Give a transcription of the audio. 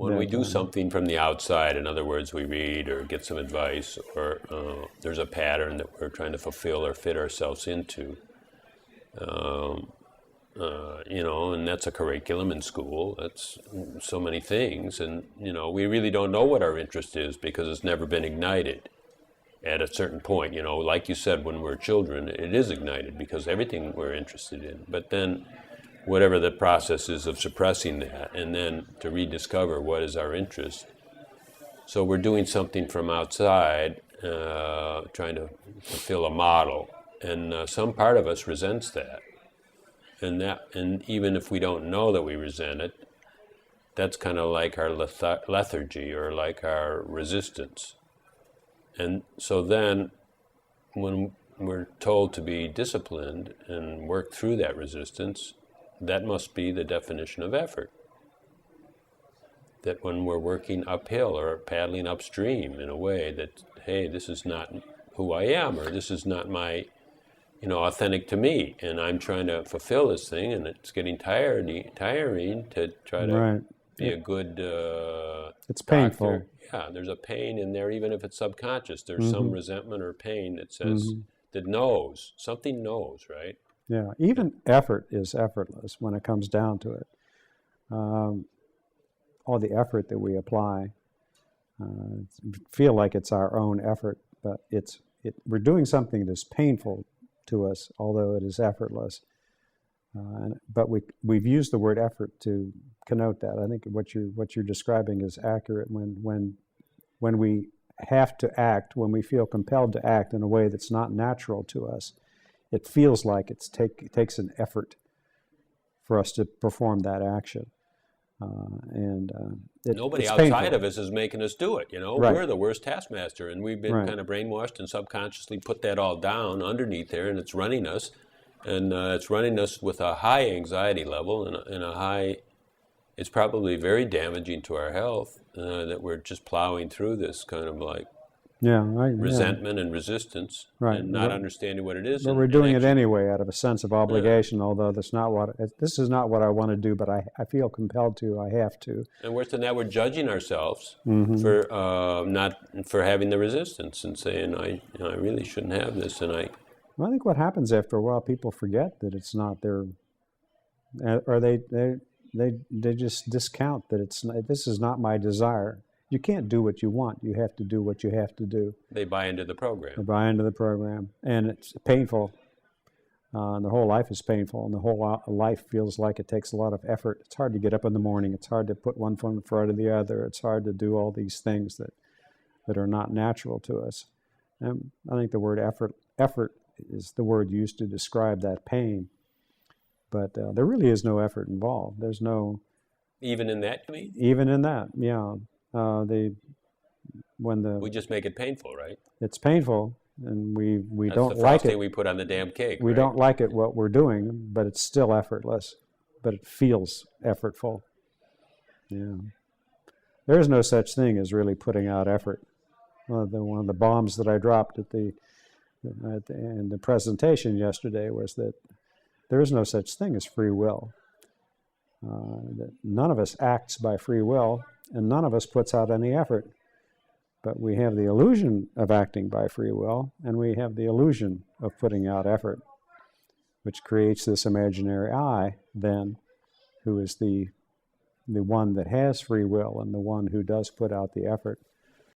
When we do something from the outside, in other words, we read or get some advice, or there's a pattern that we're trying to fulfill or fit ourselves into, and that's a curriculum in school. That's so many things, and we really don't know what our interest is because it's never been ignited at a certain point. Like you said, when we're children, it is ignited because everything we're interested in. But then, whatever the process is of suppressing that, and then to rediscover what is our interest. So we're doing something from outside, trying to fulfill a model, and some part of us resents that. And even if we don't know that we resent it, that's kind of like our lethargy or like our resistance. And so then, when we're told to be disciplined and work through that resistance, that must be the definition of effort. That when we're working uphill or paddling upstream in a way that, hey, this is not who I am, or this is not my, authentic to me, and I'm trying to fulfill this thing, and it's getting tiring to try to be a good it's doctor. painful. Yeah, there's a pain in there, even if it's subconscious. There's some resentment or pain that says, that knows, something knows, right? Yeah, even effort is effortless when it comes down to it. All the effort that we apply, feel like it's our own effort, but we're doing something that's painful to us, although it is effortless. But we've used the word effort to connote that. I think what you're describing is accurate. When we have to act, when we feel compelled to act in a way that's not natural to us, it feels like it takes an effort for us to perform that action. Nobody it's outside painful. of us is making us do it, Right. We're the worst taskmaster, and we've been kind of brainwashed and subconsciously put that all down underneath there, and it's running us, and it's running us with a high anxiety level and a high, it's probably very damaging to our health, that we're just plowing through this kind of like resentment and resistance, and not understanding what it is. But we're doing it anyway out of a sense of obligation, although this is not what I want to do, but I feel compelled to, I have to. And worse than that, we're judging ourselves for having the resistance and saying, I really shouldn't have this, and Well, I think what happens after a while, people forget that it's not their, or they just discount that this is not my desire. You can't do what you want. You have to do what you have to do. They buy into the program. They buy into the program, and it's painful. The whole life is painful, and the whole life feels like it takes a lot of effort. It's hard to get up in the morning. It's hard to put one foot in front of the other. It's hard to do all these things that are not natural to us. And I think the word effort is the word used to describe that pain. But there really is no effort involved. There's no... Even in that, you mean? Even in that, yeah. We just make it painful, right? It's painful, and we That's don't the like frosting it. we put on the damn cake. We right? don't like it what we're doing, but it's still effortless. But it feels effortful. Yeah. There is no such thing as really putting out effort. One of the bombs that I dropped in the presentation yesterday was that there is no such thing as free will. That none of us acts by free will, and none of us puts out any effort. But we have the illusion of acting by free will, and we have the illusion of putting out effort, which creates this imaginary I, then, who is the one that has free will and the one who does put out the effort.